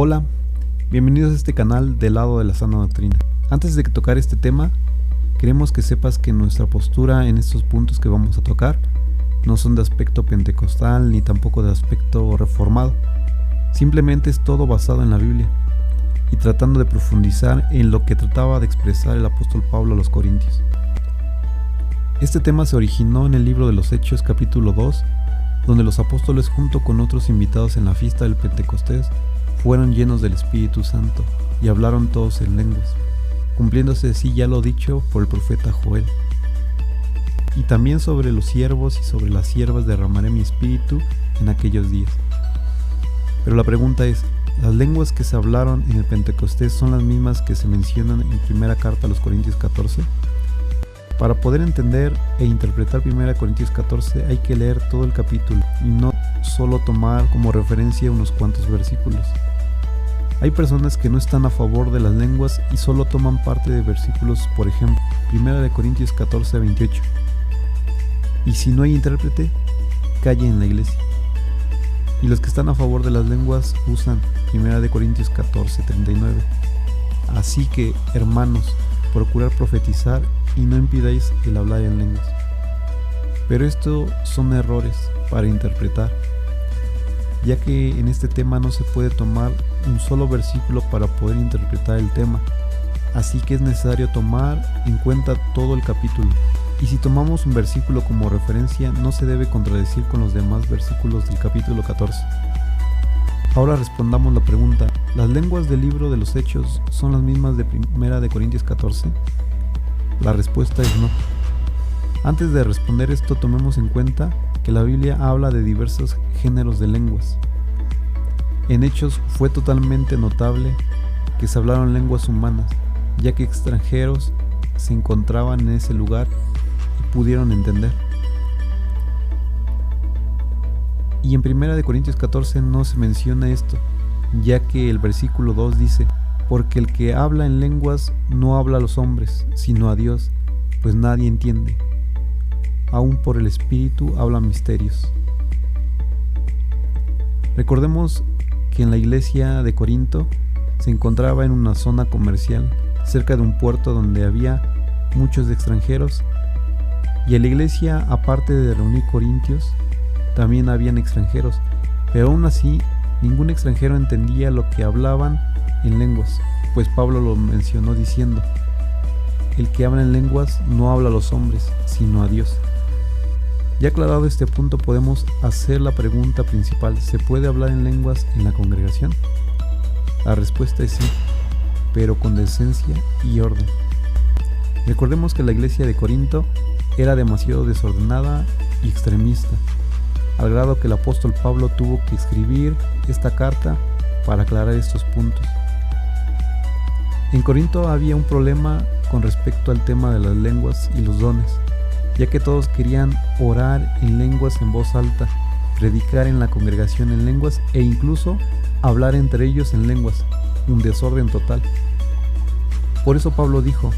Hola, bienvenidos a este canal del lado de la sana doctrina. Antes de tocar este tema, queremos que sepas que nuestra postura en estos puntos que vamos a tocar no son de aspecto pentecostal ni tampoco de aspecto reformado. Simplemente es todo basado en la Biblia y tratando de profundizar en lo que trataba de expresar el apóstol Pablo a los Corintios. Este tema se originó en el libro de los Hechos capítulo 2, donde los apóstoles junto con otros invitados en la fiesta del Pentecostés fueron llenos del Espíritu Santo y hablaron todos en lenguas, cumpliéndose así ya lo dicho por el profeta Joel. Y también sobre los siervos y sobre las siervas derramaré mi espíritu en aquellos días. Pero la pregunta es, ¿las lenguas que se hablaron en el Pentecostés son las mismas que se mencionan en primera carta a los Corintios 14? Para poder entender e interpretar 1 Corintios 14 hay que leer todo el capítulo y no solo tomar como referencia unos cuantos versículos. Hay personas que no están a favor de las lenguas y solo toman parte de versículos, por ejemplo, 1 Corintios 14, 28. Y si no hay intérprete, calle en la iglesia. Y los que están a favor de las lenguas usan 1 Corintios 14, 39. Así que, hermanos, procurad profetizar y no impidáis el hablar en lenguas. Pero estos son errores para interpretar, ya que en este tema no se puede tomar un solo versículo para poder interpretar el tema, así que es necesario tomar en cuenta todo el capítulo. Y si tomamos un versículo como referencia, no se debe contradecir con los demás versículos del capítulo 14. Ahora respondamos la pregunta, ¿las lenguas del libro de los Hechos son las mismas de 1 Corintios 14? La respuesta es no. Antes de responder esto, tomemos en cuenta que la Biblia habla de diversos géneros de lenguas. En Hechos fue totalmente notable que se hablaron lenguas humanas, ya que extranjeros se encontraban en ese lugar y pudieron entender. Y en 1 Corintios 14 no se menciona esto, ya que el versículo 2 dice: porque el que habla en lenguas no habla a los hombres, sino a Dios, pues nadie entiende. Aún por el Espíritu habla misterios. Recordemos que en la iglesia de Corinto se encontraba en una zona comercial, cerca de un puerto donde había muchos extranjeros, y en la iglesia, aparte de reunir corintios, también habían extranjeros, pero aún así ningún extranjero entendía lo que hablaban en lenguas, pues Pablo lo mencionó diciendo: el que habla en lenguas no habla a los hombres, sino a Dios. Ya aclarado este punto, podemos hacer la pregunta principal: ¿se puede hablar en lenguas en la congregación? La respuesta es sí, pero con decencia y orden. Recordemos que la iglesia de Corinto era demasiado desordenada y extremista, al grado que el apóstol Pablo tuvo que escribir esta carta para aclarar estos puntos. En Corinto había un problema con respecto al tema de las lenguas y los dones, ya que todos querían orar en lenguas en voz alta, predicar en la congregación en lenguas e incluso hablar entre ellos en lenguas, un desorden total. Por eso Pablo dijo: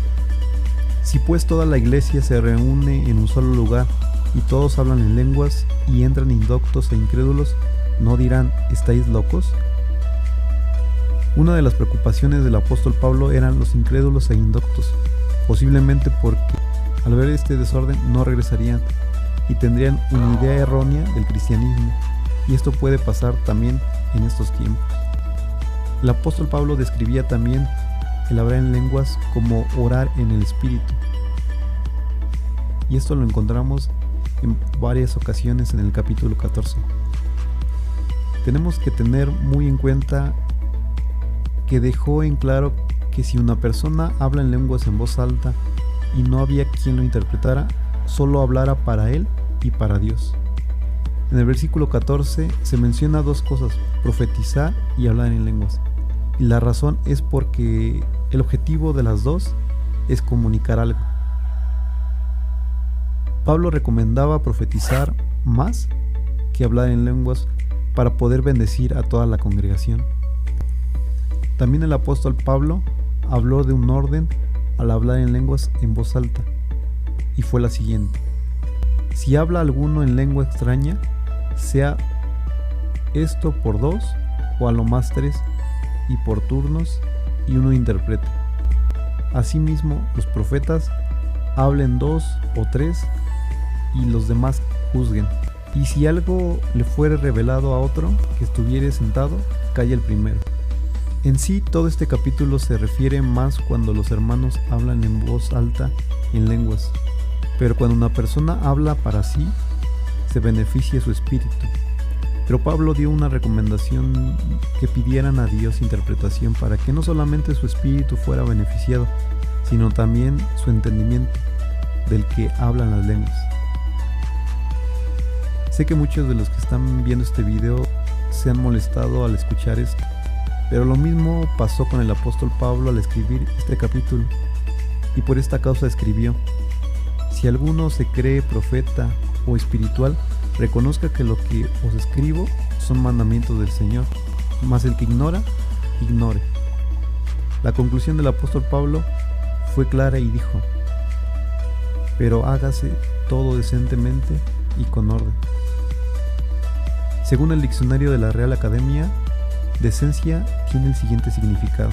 si pues toda la iglesia se reúne en un solo lugar y todos hablan en lenguas y entran indoctos e incrédulos, ¿no dirán, estáis locos? Una de las preocupaciones del apóstol Pablo eran los incrédulos e indoctos, posiblemente porque al ver este desorden no regresarían y tendrían una idea errónea del cristianismo, y esto puede pasar también en estos tiempos. El apóstol Pablo describía también el hablar en lenguas como orar en el Espíritu, y esto lo encontramos en varias ocasiones en el capítulo 14. Tenemos que tener muy en cuenta que dejó en claro que si una persona habla en lenguas en voz alta y no había quien lo interpretara, solo hablara para él y para Dios. En el versículo 14 se menciona dos cosas: profetizar y hablar en lenguas. Y la razón es porque el objetivo de las dos es comunicar algo. Pablo recomendaba profetizar más que hablar en lenguas para poder bendecir a toda la congregación. También el apóstol Pablo habló de un orden al hablar en lenguas en voz alta, y fue la siguiente: si habla alguno en lengua extraña, sea esto por 2 o a lo más 3, y por turnos, y uno interprete. Asimismo, los profetas hablen 2 o 3 y los demás juzguen. Y si algo le fuere revelado a otro que estuviere sentado, calla el primero. En sí, todo este capítulo se refiere más cuando los hermanos hablan en voz alta en lenguas, pero cuando una persona habla para sí, se beneficia su espíritu. Pero Pablo dio una recomendación que pidieran a Dios interpretación para que no solamente su espíritu fuera beneficiado, sino también su entendimiento del que hablan las lenguas. Sé que muchos de los que están viendo este video se han molestado al escuchar esto, pero lo mismo pasó con el apóstol Pablo al escribir este capítulo, y por esta causa escribió: si alguno se cree profeta o espiritual, reconozca que lo que os escribo son mandamientos del Señor, mas el que ignora, ignore. La conclusión del apóstol Pablo fue clara y dijo: pero hágase todo decentemente y con orden. Según el diccionario de la Real Academia, decencia tiene el siguiente significado: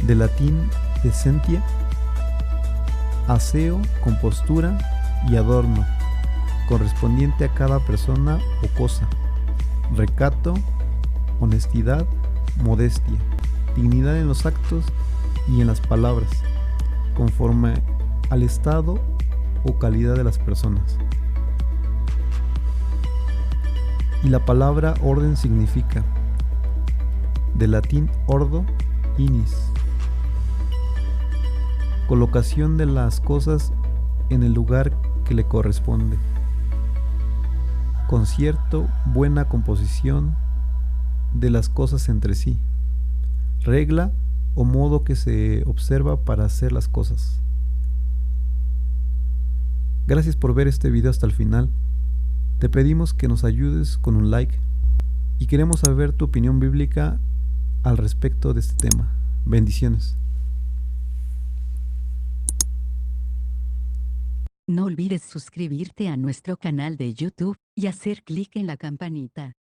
de latín decentia, aseo, compostura y adorno, correspondiente a cada persona o cosa, recato, honestidad, modestia, dignidad en los actos y en las palabras, conforme al estado o calidad de las personas. Y la palabra orden significa, de latín ordo, inis, colocación de las cosas en el lugar que le corresponde, concierto, buena composición de las cosas entre sí, regla o modo que se observa para hacer las cosas. Gracias por ver este video hasta el final. Te pedimos que nos ayudes con un like y queremos saber tu opinión bíblica al respecto de este tema. Bendiciones. No olvides suscribirte a nuestro canal de YouTube y hacer clic en la campanita.